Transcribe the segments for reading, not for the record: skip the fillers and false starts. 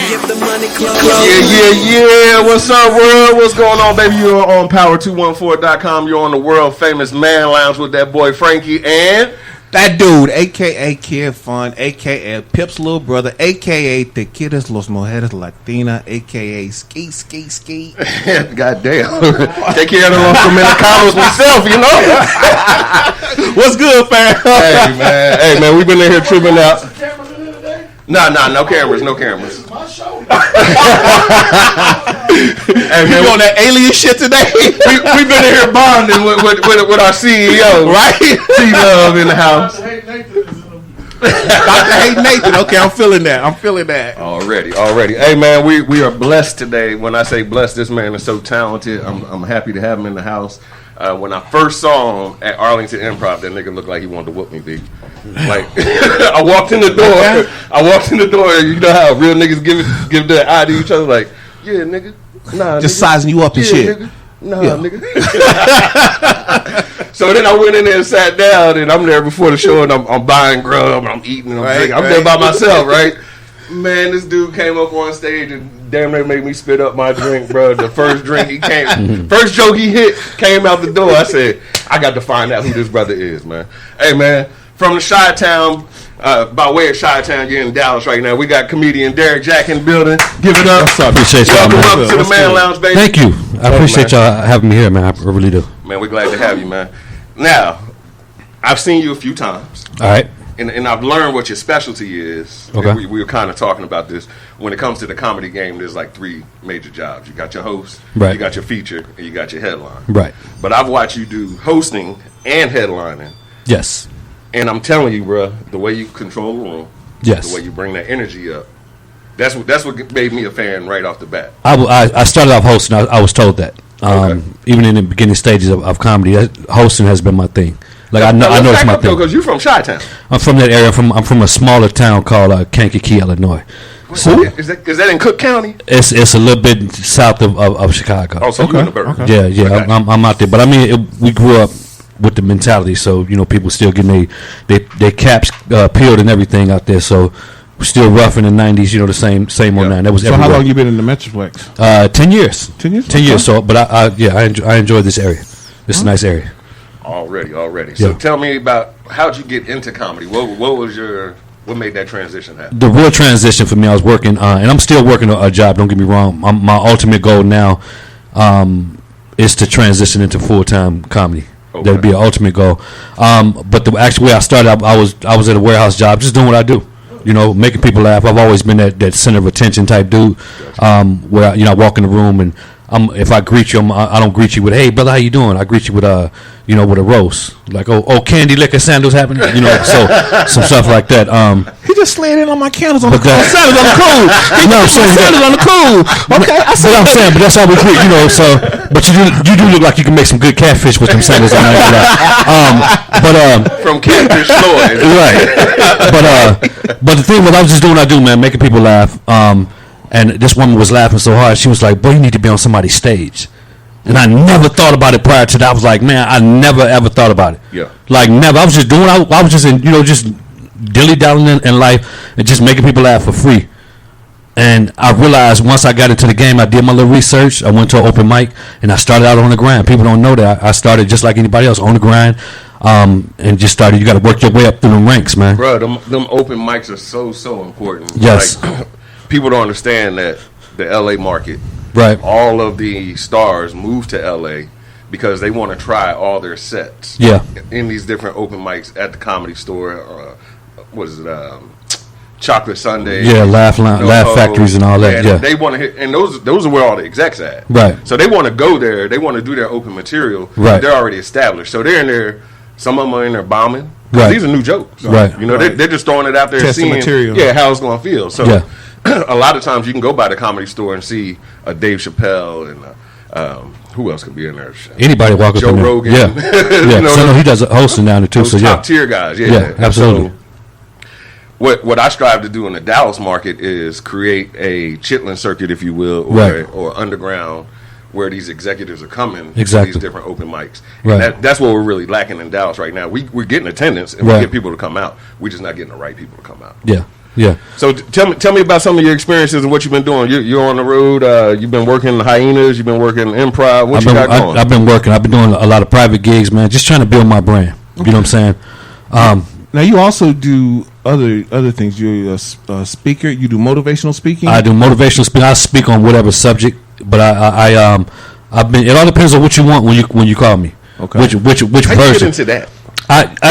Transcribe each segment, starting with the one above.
Give the money close. Yeah. What's up, world? What's going on, baby? You're on Part1.com. You're on the world famous Man Lounge with that boy Franky and that dude, a.k.a. Kid Fun, a.k.a. Pip's little brother, a.k.a. Te Quieres Los Mujeres Latina, a.k.a. Ski. Goddamn. Take care of the Los Dominicanos myself, you know? What's good, fam? Hey, man, we've been in here tripping out. No cameras. This is my show. Hey, man, we on that alien shit today. We've been in here bonding with our CEO, right? T-Love in the house. Dr. Hate Nathan. Okay, I'm feeling that. Already. Hey, man, we are blessed today. When I say blessed, this man is so talented. I'm happy to have him in the house. When I first saw him at Arlington Improv, that nigga looked like he wanted to whoop me, big. Like, I walked in the door. You know how real niggas give the eye to each other, like, yeah, nigga. Nah, just nigga. sizing you up and shit. Nigga. Nigga. So then I went in there and sat down, and I'm there before the show, and I'm buying grub, and I'm eating, and I'm drinking. I'm there by myself, right? Man, this dude came up on stage and damn near made me spit up my drink, bro. The first drink first joke he hit came out the door. I said, I got to find out who this brother is, man. Hey, man, from the Chi-Town, by way of Chi-Town, you're in Dallas right now. We got comedian Derrick Jack in the building. Give it up. What's up? Appreciate y'all, man. Welcome to the Man Lounge, baby. Thank you. I appreciate y'all having me here, man. I really do. Man, we're glad to have you, man. Now, I've seen you a few times. All right. And I've learned what your specialty is. Okay. We were kind of talking about this. When it comes to the comedy game, there's like three major jobs. You got your host, right. You got your feature, and you got your headline. Right. But I've watched you do hosting and headlining. Yes. And I'm telling you, bro, the way you control the room, yes, the way you bring that energy up, that's what made me a fan right off the bat. I started off hosting. I was told that. Even in the beginning stages of comedy, hosting has been my thing. Like I know it's my thing. Because you're from Chi-Town. I'm from that area. I'm from a smaller town called Kankakee, Illinois. So is that in Cook County? It's a little bit south of Chicago. Oh, so you're in the burbs. Okay. Yeah. I'm out there, but I mean, we grew up with the mentality, so people still getting they caps peeled and everything out there. So we're still rough in the 90s. The same old 9. That was so everywhere. How long you been in the Metroplex? 10 years. 10 years. 10 years. So, but I enjoy this area. It's a nice area. Already. So tell me about how'd you get into comedy? What made that transition happen? The real transition for me, I was working, and I'm still working a job. Don't get me wrong. My ultimate goal now is to transition into full-time comedy. Okay. That'd be an ultimate goal. But the actual way I started, I was at a warehouse job, just doing what I do. Making people laugh. I've always been that center of attention type dude. Where I walk in the room and if I greet you, I don't greet you with "Hey brother, how you doing?" I greet you with with a roast, like "Oh, candy liquor sandals happening," so some stuff like that. He just slid in on my candles on the cool. Sandals on the cool. No, I'm saying sandals on the cool. Okay, but that's how we greet, So, but you do look like you can make some good catfish with them sandals on. From Catfish Floyd, right? But the thing was, I was just doing what I do, man, making people laugh. And this woman was laughing so hard, she was like, "Boy, you need to be on somebody's stage." And I never thought about it prior to that. I was like, man, I never ever thought about it. Yeah. Like never. I was just doing. I was just just dilly-dallying in life and just making people laugh for free. And I realized once I got into the game, I did my little research. I went to an open mic and I started out on the grind. People don't know that I started just like anybody else on the grind. And just started. You got to work your way up through the ranks, man. Bro, them open mics are so important. Yes. Like, people don't understand that the LA market, right? All of the stars move to LA because they want to try all their sets. Yeah. In these different open mics at the Comedy Store. What is it? Chocolate Sunday. Yeah, Laugh Factories and all that. And they want to hit, and those are where all the execs at. Right. So they want to go there. They want to do their open material. Right. They're already established. So they're in there. Some of them are in there bombing. Right. These are new jokes. Right. They're just throwing it out there, testing seeing material. Yeah, how it's going to feel. So a lot of times you can go by the Comedy Store and see a Dave Chappelle and who else could be in there? Anybody walk up in there. Joe Rogan. Yeah. So he does hosting down there too. Those so top tier guys. Yeah, absolutely. So, what I strive to do in the Dallas market is create a Chitlin circuit, if you will, or underground, where these executives are coming to these different open mics. And that's what we're really lacking in Dallas right now. We're getting attendance and we get people to come out. We're just not getting the right people to come out. Yeah. Yeah. So tell me about some of your experiences and what you've been doing. You're on the road. You've been working the Hyenas. You've been working improv. What you got going? I've been working. I've been doing a lot of private gigs, man. Just trying to build my brand. You know what I'm saying? Now you also do other things. You're a speaker. You do motivational speaking. I do motivational speaking. I speak on whatever subject, but I've been. It all depends on what you want when you call me. Okay. Which How version? you get into that?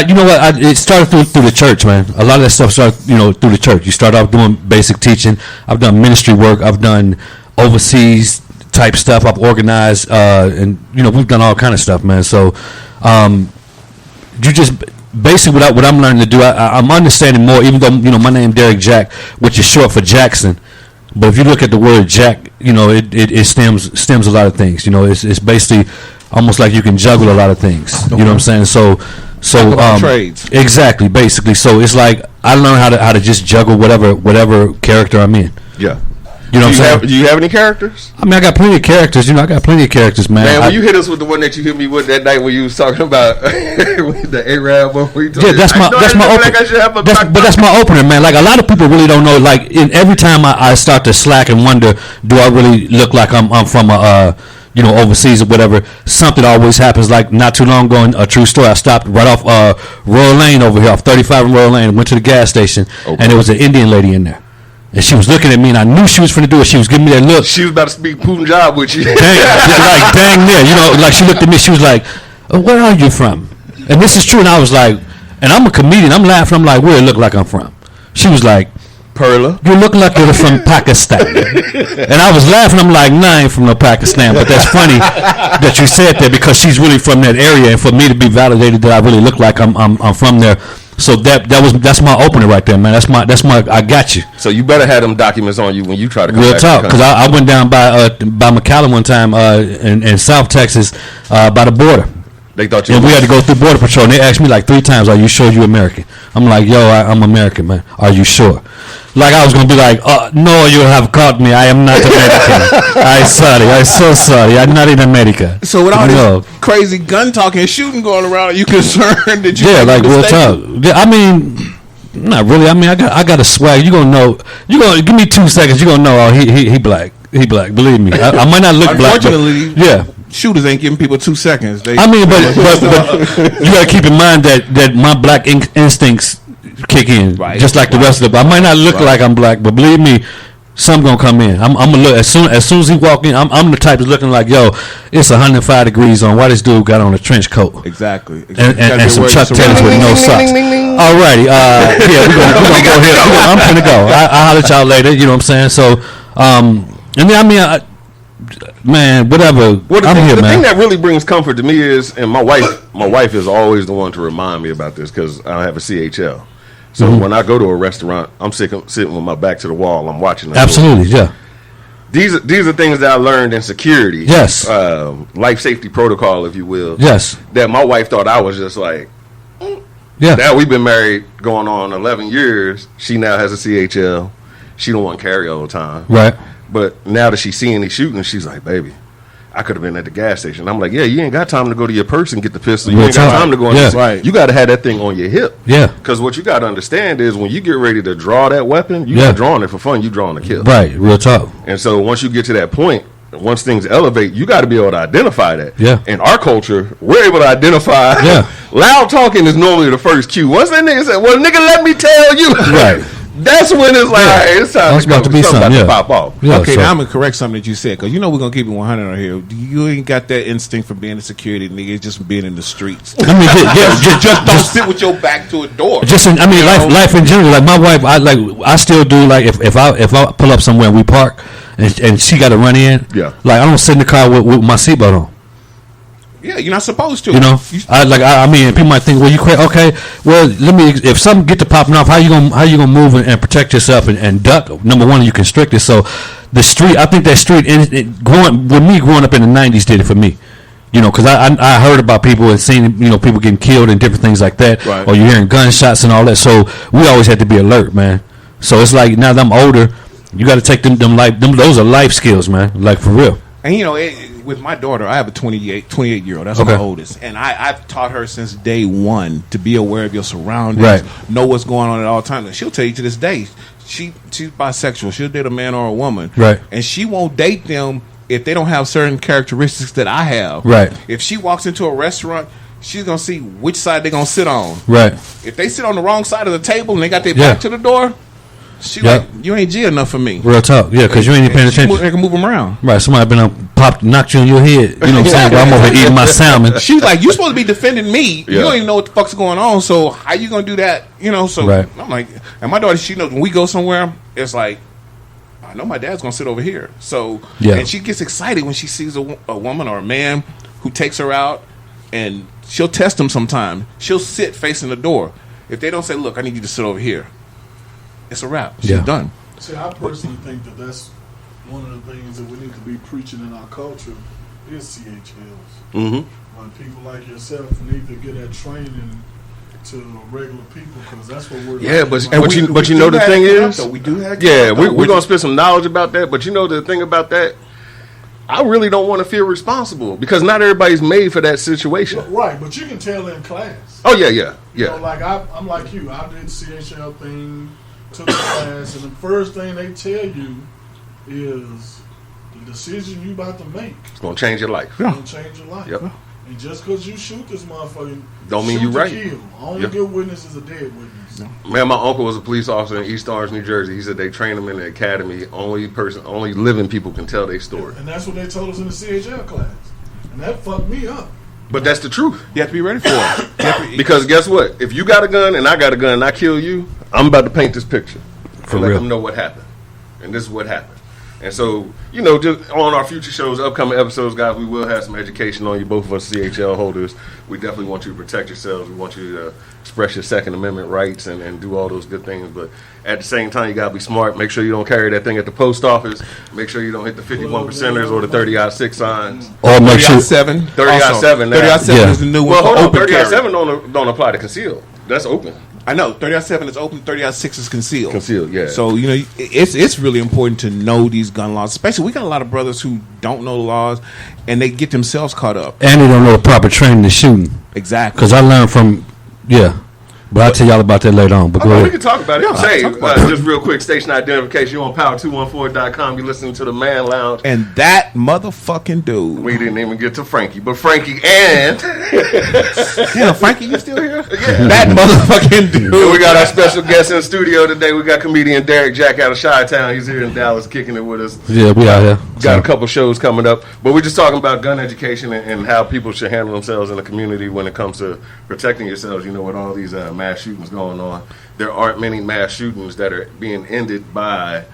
You know what? It started through the church, man. A lot of that stuff started, through the church. You start off doing basic teaching. I've done ministry work. I've done overseas type stuff. I've organized, and we've done all kind of stuff, man. So, you just basically what I'm learning to do. I'm understanding more. Even though my name Derrick Jack, which is short for Jackson. But if you look at the word Jack, it stems a lot of things. It's basically almost like you can juggle a lot of things. Okay. You know what I'm saying? So trades. Exactly, basically. So it's like I learned how to just juggle whatever character I'm in. Yeah. You know what I'm saying? Do you have any characters? I mean, I got plenty of characters. I got plenty of characters, man. Man, when you hit us with the one that you hit me with that night when you was talking about the Arab one. Yeah, that's my opener. But that's my opener, man. Like a lot of people really don't know. Like every time I start to slack and wonder, do I really look like I'm from overseas or whatever? Something always happens. Like not too long ago, a true story. I stopped right off Royal Lane over here, off 35 and Royal Lane. Went to the gas station, and there was an Indian lady in there. And she was looking at me, and I knew she was finna do it. She was giving me that look. She was about to speak Punjab with you. Dang near. Like she looked at me. She was like, where are you from? And this is true. And I was like, and I'm a comedian. I'm laughing. I'm like, where it look like I'm from? She was like, Perla. You look like you're from Pakistan. And I was laughing. I'm like, nah, I ain't from no Pakistan. But that's funny that you said that because she's really from that area. And for me to be validated that I really look like I'm from there. So that's my opener right there, man. That's my I got you. So you better have them documents on you when you try to come real back talk, because I went down by McAllen one time in South Texas by the border. They thought you. And we had to go through border patrol, and they asked me like 3 times, "Are you sure you're American?" I'm like, "Yo, I'm American, man. Are you sure?" Like I was gonna be like, "No, you have caught me. I am not American. I'm so sorry. I'm not in America." So with all this crazy gun talking and shooting going around, are you concerned that you? Yeah, like real talk. Yeah, I mean, not really. I mean, I got a swag. You gonna know? You gonna give me 2 seconds? You gonna know? Oh, he black. He black. Believe me, I might not look black. Unfortunately, yeah. Shooters ain't giving people 2 seconds. But you gotta keep in mind that my black instincts kick in, right, just like the rest of them. I might not look like I'm black, but believe me, some gonna come in. I'm gonna look as soon as he walk in. I'm the type that's looking like, yo, it's 105 degrees on. Why this dude got on a trench coat? Exactly. And some Chuck Taylors with no socks. Alrighty, yeah, we're gonna go here. I'm gonna go. I'll holler at y'all later. You know what I'm saying? So, and then I mean. Man, whatever. Well, the thing that really brings comfort to me is, and my wife is always the one to remind me about this because I have a CHL. So when I go to a restaurant, I'm sitting with my back to the wall. I'm watching. Absolutely, yeah. These are things that I learned in security. Yes. Life safety protocol, if you will. Yes. That my wife thought I was just like. Yeah. Now we've been married going on 11 years. She now has a CHL. She don't want to carry all the time. Right. But now that she's seeing me shooting, she's like, baby, I could have been at the gas station. I'm like, yeah, you ain't got time to go to your purse and get the pistol. You ain't got time to go in right. You got to have that thing on your hip. Yeah. Because what you got to understand is when you get ready to draw that weapon, you're not drawing it for fun. You're drawing to kill. Right. Real talk. And so once you get to that point, once things elevate, you got to be able to identify that. Yeah. In our culture, we're able to identify. Yeah. Loud talking is normally the first cue. Once that nigga said, well, nigga, let me tell you. Right. That's when it's like, all right, it's time to be something to pop off. Yeah, okay, now I'm going to correct something that you said, because we're going to keep it 100 on here. You ain't got that instinct for being a security nigga. It's just being in the streets. I mean, just don't sit with your back to a door. Life in general. Like my wife, I still do, like, if I pull up somewhere and we park and she got to run in, like, I don't sit in the car with my seatbelt on. Yeah, you're not supposed to. You know, I mean, people might think, well, you crazy. Okay, well, if something get to popping off, how you gonna move and protect yourself and duck? Number one, you constrict it. So the street, I think that street, growing up in the '90s did it for me. You know, because I heard about people and seen people getting killed and different things like that, right. Or you're hearing gunshots and all that. So we always had to be alert, man. So it's like now that I'm older, you got to take them those are life skills, man. Like for real. And with my daughter, I have a 28-year-old. That's my oldest. And I've taught her since day one to be aware of your surroundings, right. Know what's going on at all times. And she'll tell you to this day, she's bisexual. She'll date a man or a woman, Right. And she won't date them if they don't have certain characteristics that I have, Right. If she walks into a restaurant, she's gonna see which side they're gonna sit on, Right. If they sit on the wrong side of the table and they got their back to the door, she like, you ain't G enough for me. Real talk, yeah, because you ain't even paying attention. They can move them around. Right, somebody been knocked you on your head. You know what I'm saying? But I'm over here eating my salmon. She's like, you supposed to be defending me. You don't even know what the fuck's going on. So how you gonna do that? You know. So I'm like, and my daughter, she knows when we go somewhere, it's like, I know my dad's gonna sit over here. So and she gets excited when she sees a woman or a man who takes her out, and she'll test them sometime. She'll sit facing the door. If they don't say, look, I need you to sit over here, it's a wrap. She's done. See, I personally think that's one of the things that we need to be preaching in our culture is CHLs. Mm-hmm. When people like yourself need to get that training to regular people, because that's what we're but you know the thing is, we do have we're gonna spend some knowledge about that. But you know the thing about that, I really don't want to feel responsible because not everybody's made for that situation. Right, but you can tell in class. Oh yeah. You know, like I'm like you. I did CHL thing to the class, and the first thing they tell you is the decision you about to make. It's gonna change your life. It's gonna change your life. Yep. And just because you shoot this motherfucker, don't mean you right. Kill. Only good witness is a dead witness. Man, my uncle was a police officer in East Orange, New Jersey. He said they train them in the academy. Only living people can tell their story. And that's what they told us in the CHL class. And that fucked me up. But that's the truth. You have to be ready for it. Because guess what? If you got a gun and I got a gun and I kill you, I'm about to paint this picture. For let them know what happened. And this is what happened. And so, you know, just on our future shows, upcoming episodes, guys, we will have some education on you, both of us CHL holders. We definitely want you to protect yourselves. We want you to express your Second Amendment rights and do all those good things. But at the same time, you got to be smart. Make sure you don't carry that thing at the post office. Make sure you don't hit the 51 percenters or the 30-6 signs. Or make sure 30-7. 30-7 now. 30-7 is the new one. Well, hold on. 30-7 don't apply to conceal. That's open. I know 30-7 is open, 30-6 is concealed. Concealed, yeah. So you know, it's really important to know these gun laws. Especially, we got a lot of brothers who don't know the laws, and they get themselves caught up. And they don't know the proper training to shooting. Exactly. Because I learned from but I'll tell y'all about that later on. But go ahead. We can talk about it. Just real quick, station identification. You're on Power214.com. You're listening to the Man Lounge. And that motherfucking dude. We didn't even get to Franky. But Franky and... Franky, you still here? Yeah. That motherfucking dude. And we got our special guest in the studio today. We got comedian Derrick Jack out of Chi-Town. He's here in Dallas kicking it with us. Yeah, we out here. Got a couple shows coming up. But we're just talking about gun education and how people should handle themselves in the community when it comes to protecting yourselves. You know, with all these mass shootings going on, there aren't many mass shootings that are being ended by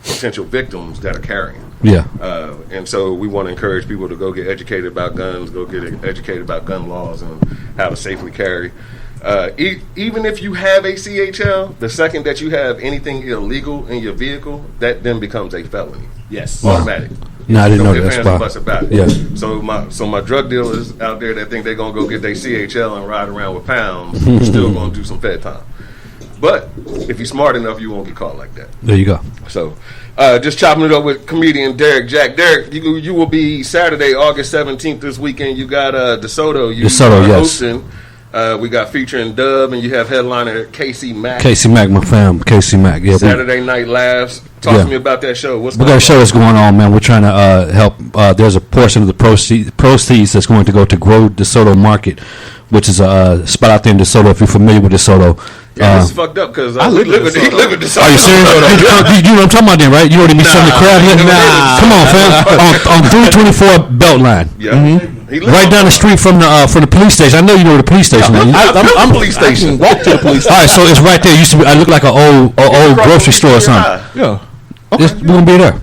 potential victims that are carrying. Yeah. And so we want to encourage people to go get educated about guns, go get educated about gun laws and how to safely carry. Even if you have a CHL, the second that you have anything illegal in your vehicle, that then becomes a felony. Yes. Automatic. No, I didn't know that. That's about it. Yeah. So my drug dealers out there that think they're gonna go get their CHL and ride around with pounds, still gonna do some fed time. But if you're smart enough, you won't get caught like that. There you go. So, just chopping it up with comedian Derrick Jack. Derrick, you will be Saturday, August 17th this weekend. You got DeSoto. DeSoto, yes. Hosting. We got featuring Dub, and you have headliner Casey Mack. Casey Mack, my fam. Casey Mack. Yeah. Saturday Night Laughs. Talk to me about that show. We got a show that's going on, man. We're trying to help. There's a portion of the proceeds that's going to go to Grow DeSoto Market, which is a spot out there in DeSoto. If you're familiar with DeSoto. Yeah, this is fucked up because he live with DeSoto. Are you serious? You know what I'm talking about then, right? You already meet some of the crowd here? Nah. Come on, fam. On 324 Beltline. Yeah. Mm-hmm. Right down the street from the police station. I know you know where the police station is. I'm police station. Walk to the police station. All right, so it's right there. It used to be. I look like an old grocery store or something. Yeah. Okay. We're gonna be there.